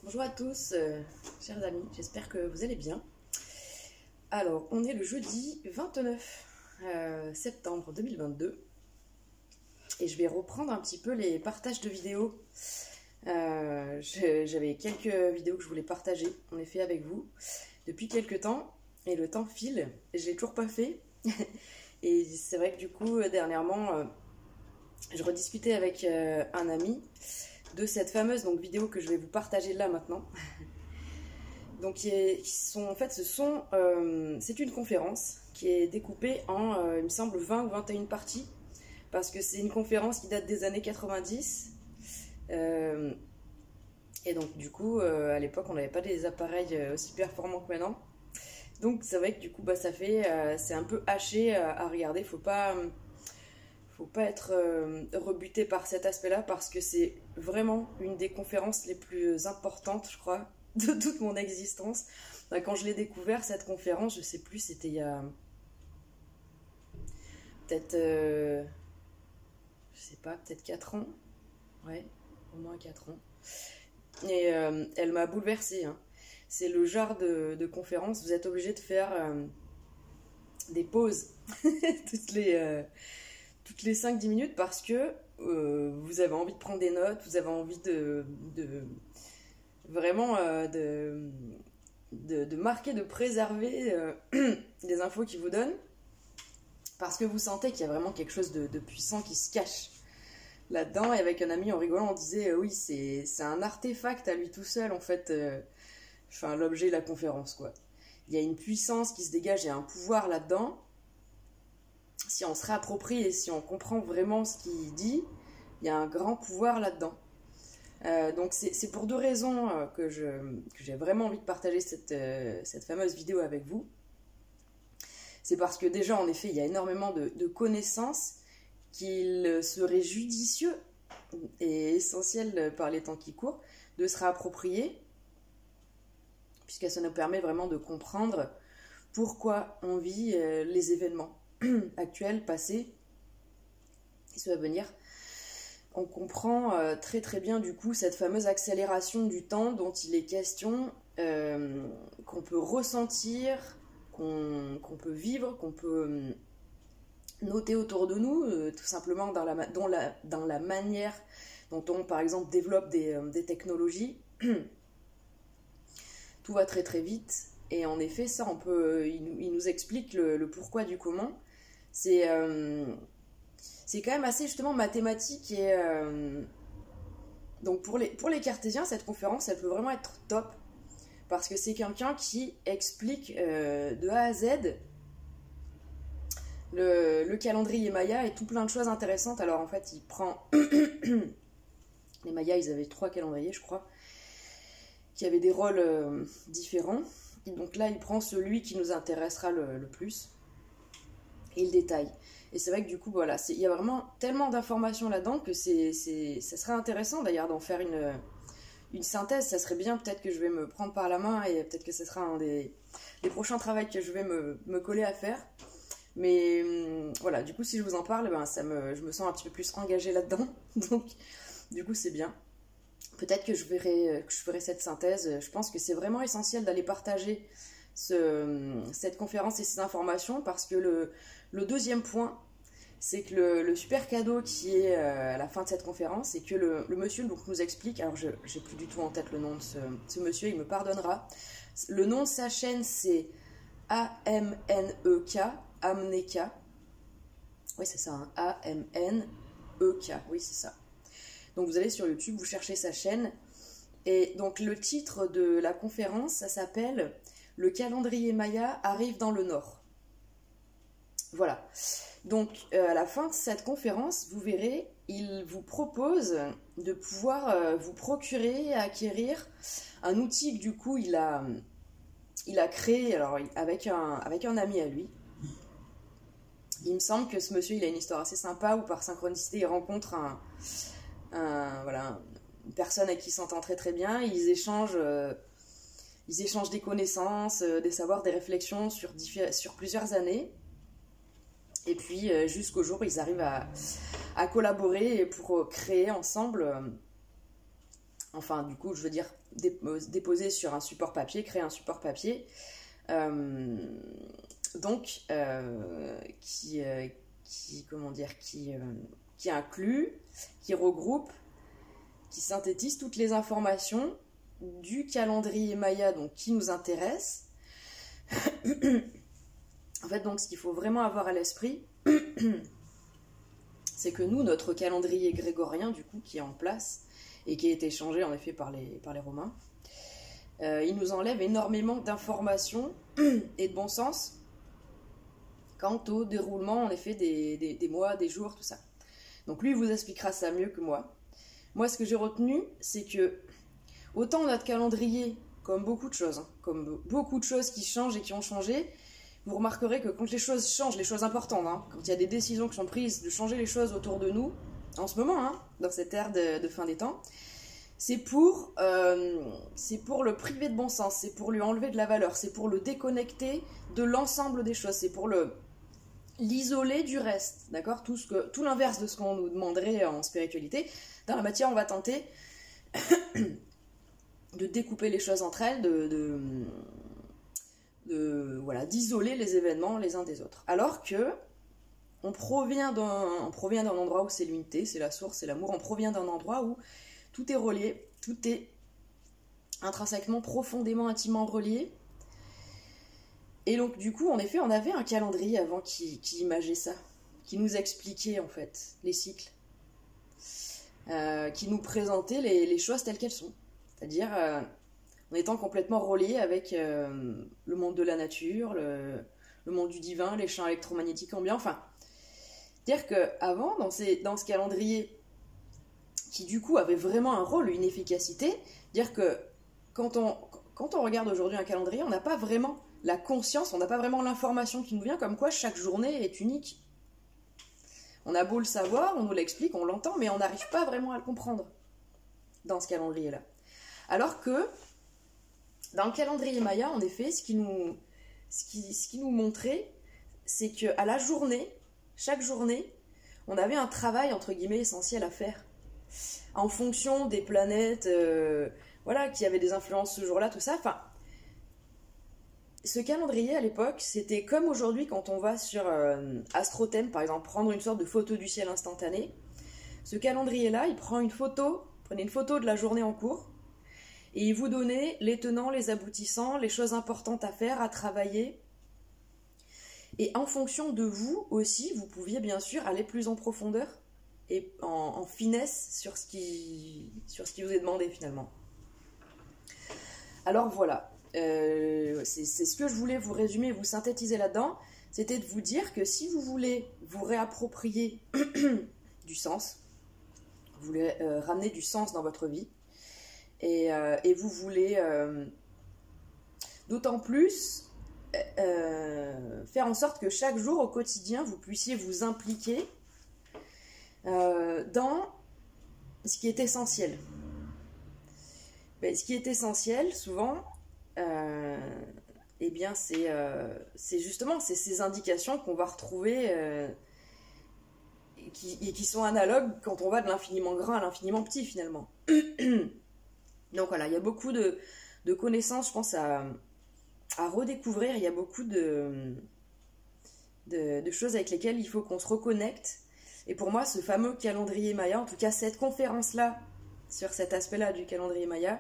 Bonjour à tous, chers amis, j'espère que vous allez bien. Alors, on est le jeudi 29 septembre 2022 et je vais reprendre un petit peu les partages de vidéos. J'avais quelques vidéos que je voulais partager, en effet, avec vous depuis quelques temps et le temps file et je l'ai toujours pas fait. Et c'est vrai que du coup, dernièrement, je rediscutais avec un ami de cette fameuse vidéo que je vais vous partager là maintenant. Donc c'est une conférence qui est découpée en, il me semble, 20 ou 21 parties, parce que c'est une conférence qui date des années 90. Et donc du coup, à l'époque, on n'avait pas des appareils aussi performants que maintenant. Donc c'est vrai que du coup, ça fait, c'est un peu haché à regarder. Faut pas être rebuté par cet aspect-là, parce que c'est vraiment une des conférences les plus importantes, je crois, de toute mon existence. Quand je l'ai découvert, cette conférence, je sais plus, c'était il y a peut-être, je sais pas, peut-être 4 ans. Ouais, au moins 4 ans. Et elle m'a bouleversée, hein. C'est le genre de conférence, vous êtes obligé de faire des pauses toutes les 5-10 minutes, parce que vous avez envie de prendre des notes, vous avez envie vraiment de marquer, de préserver les infos qu'ils vous donnent, parce que vous sentez qu'il y a vraiment quelque chose de puissant qui se cache là-dedans. Et avec un ami, en rigolant, on disait oui, c'est un artefact à lui tout seul, en fait, l'objet de la conférence, quoi. Il y a une puissance qui se dégage, il y a un pouvoir là-dedans. Si on se réapproprie et si on comprend vraiment ce qu'il dit, il y a un grand pouvoir là-dedans. Donc c'est pour 2 raisons que j'ai vraiment envie de partager cette fameuse vidéo avec vous. C'est parce que déjà, en effet, il y a énormément de connaissances qu'il serait judicieux et essentiel par les temps qui courent de se réapproprier, puisque ça nous permet vraiment de comprendre pourquoi on vit les événements actuels, passés et ceux à venir. On comprend très très bien du coup cette fameuse accélération du temps dont il est question, qu'on peut ressentir, qu'on peut vivre, qu'on peut noter autour de nous, tout simplement dans la manière dont on, par exemple, développe des technologies. Tout va très très vite, et en effet ça il nous explique le pourquoi du comment. C'est quand même assez justement mathématique, et donc pour les cartésiens, cette conférence elle peut vraiment être top, parce que c'est quelqu'un qui explique de A à Z le calendrier Maya et tout plein de choses intéressantes. Alors en fait il prend les Mayas, ils avaient 3 calendriers je crois, qui avaient des rôles différents, et donc là il prend celui qui nous intéressera le plus et il détaille. Et c'est vrai que du coup, voilà, il y a vraiment tellement d'informations là-dedans que ça serait intéressant d'ailleurs d'en faire une synthèse. Ça serait bien, peut-être que je vais me prendre par la main, et peut-être que ce sera un des prochains travaux que je vais me coller à faire. Mais voilà, du coup, si je vous en parle, je me sens un petit peu plus engagée là-dedans. Donc, du coup, c'est bien. Peut-être que je ferai cette synthèse. Je pense que c'est vraiment essentiel d'aller partager cette conférence et ces informations, parce que le deuxième point, c'est que le super cadeau qui est à la fin de cette conférence, c'est que le monsieur nous explique, alors je n'ai plus du tout en tête le nom de ce monsieur, il me pardonnera. Le nom de sa chaîne, c'est AMNEK, Amneka. Oui, c'est ça, hein, AMNEK, oui, c'est ça. Donc vous allez sur YouTube, vous cherchez sa chaîne, et donc le titre de la conférence, ça s'appelle « Le calendrier Maya arrive dans le Nord ». Voilà. Donc à la fin de cette conférence, vous verrez, il vous propose de pouvoir vous procurer, acquérir un outil que du coup il a créé, alors avec un ami à lui. Il me semble que ce monsieur, il a une histoire assez sympa, où par synchronicité il rencontre une personne avec qui il s'entend très très bien. Ils échangent des connaissances, des savoirs, des réflexions sur plusieurs années. Et puis jusqu'au jour où ils arrivent à collaborer pour créer ensemble enfin du coup je veux dire déposer sur un support papier, créer un support papier, donc comment dire, qui inclut, qui regroupe, qui synthétise toutes les informations du calendrier Maya, donc qui nous intéresse. En fait, donc ce qu'il faut vraiment avoir à l'esprit, c'est que nous, notre calendrier grégorien, du coup, qui est en place et qui a été changé en effet par les Romains, il nous enlève énormément d'informations et de bon sens quant au déroulement en effet des mois, des jours, tout ça. Donc lui, il vous expliquera ça mieux que moi. Moi, ce que j'ai retenu, c'est que autant notre calendrier, comme beaucoup de choses, comme beaucoup de choses qui changent et qui ont changé, vous remarquerez que quand les choses changent, les choses importantes, quand il y a des décisions qui sont prises de changer les choses autour de nous, en ce moment, dans cette ère de fin des temps, c'est pour le priver de bon sens, c'est pour lui enlever de la valeur, c'est pour le déconnecter de l'ensemble des choses, c'est pour l'isoler du reste, d'accord, tout l'inverse de ce qu'on nous demanderait en spiritualité. Dans la matière, on va tenter de découper les choses entre elles, voilà, d'isoler les événements les uns des autres. Alors que on provient d'un endroit où c'est l'unité, c'est la source, c'est l'amour, on provient d'un endroit où tout est relié, tout est intrinsèquement, profondément, intimement relié. Et donc du coup, en effet, on avait un calendrier avant qui imageait ça, qui nous expliquait en fait les cycles, qui nous présentait les choses telles qu'elles sont. C'est-à-dire en étant complètement relié avec le monde de la nature, le monde du divin, les champs électromagnétiques ambiants, enfin. C'est-à-dire qu'avant, dans ce calendrier, qui du coup avait vraiment un rôle, une efficacité, dire que quand on regarde aujourd'hui un calendrier, on n'a pas vraiment la conscience, on n'a pas vraiment l'information qui nous vient, comme quoi chaque journée est unique. On a beau le savoir, on nous l'explique, on l'entend, mais on n'arrive pas vraiment à le comprendre dans ce calendrier-là. Alors que dans le calendrier Maya, en effet, ce qui nous montrait, c'est qu'à la journée, chaque journée, on avait un travail, entre guillemets, essentiel à faire. En fonction des planètes, voilà, qui avaient des influences ce jour-là, tout ça. Enfin, ce calendrier, à l'époque, c'était comme aujourd'hui, quand on va sur AstroThem, par exemple, prendre une sorte de photo du ciel instantanée. Ce calendrier-là, il prend prenez une photo de la journée en cours, et il vous donnait les tenants, les aboutissants, les choses importantes à faire, à travailler. Et en fonction de vous aussi, vous pouviez bien sûr aller plus en profondeur et en finesse sur ce qui vous est demandé finalement. Alors voilà, c'est ce que je voulais vous résumer, vous synthétiser là-dedans, c'était de vous dire que si vous voulez vous réapproprier du sens, vous voulez ramener du sens dans votre vie, et vous voulez d'autant plus faire en sorte que chaque jour au quotidien vous puissiez vous impliquer dans ce qui est essentiel. Mais ce qui est essentiel souvent, eh bien c'est justement ces indications qu'on va retrouver qui sont analogues quand on va de l'infiniment grand à l'infiniment petit finalement. Donc voilà, il y a beaucoup de connaissances, je pense, à redécouvrir. Il y a beaucoup de choses avec lesquelles il faut qu'on se reconnecte. Et pour moi, ce fameux calendrier Maya, en tout cas cette conférence-là, sur cet aspect-là du calendrier Maya,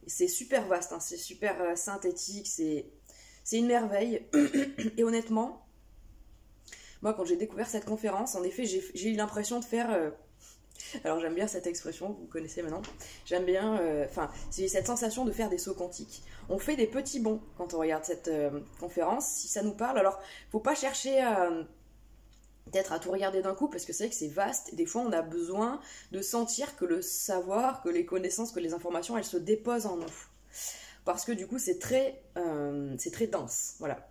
c'est super vaste, c'est super synthétique, c'est une merveille. Et honnêtement, moi quand j'ai découvert cette conférence, en effet, j'ai eu l'impression de faire... alors j'aime bien cette expression, vous connaissez maintenant. J'aime bien, c'est cette sensation de faire des sauts quantiques. On fait des petits bonds quand on regarde cette conférence, si ça nous parle. Alors, faut pas chercher peut-être à tout regarder d'un coup, parce que c'est vrai que c'est vaste, et des fois on a besoin de sentir que le savoir, que les connaissances, que les informations, elles se déposent en nous. Parce que du coup c'est très dense, voilà.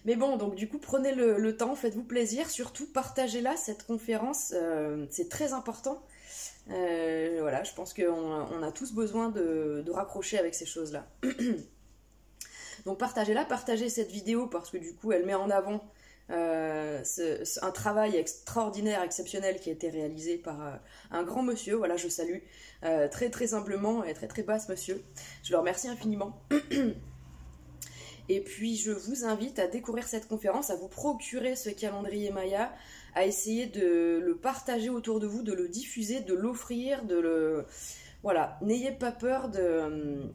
Mais bon, donc du coup, prenez le temps, faites-vous plaisir, surtout partagez-la, cette conférence, c'est très important. Voilà, je pense qu'on a tous besoin de raccrocher avec ces choses-là. Donc partagez-la, partagez cette vidéo, parce que du coup, elle met en avant un travail extraordinaire, exceptionnel qui a été réalisé par un grand monsieur. Voilà, je salue très très humblement et très très bas ce monsieur. Je le remercie infiniment. Et puis je vous invite à découvrir cette conférence, à vous procurer ce calendrier Maya, à essayer de le partager autour de vous, de le diffuser, de l'offrir, de le... Voilà, n'ayez pas peur de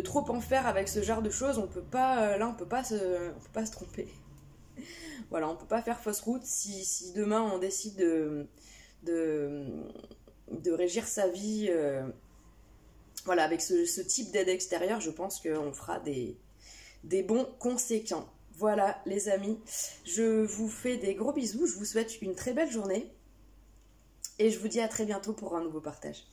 trop en faire avec ce genre de choses. On peut pas, là on peut pas se tromper. Voilà, on peut pas faire fausse route. Si demain on décide de régir sa vie voilà, avec ce type d'aide extérieure, je pense qu'on fera des bons conséquents. Voilà les amis, je vous fais des gros bisous, je vous souhaite une très belle journée et je vous dis à très bientôt pour un nouveau partage.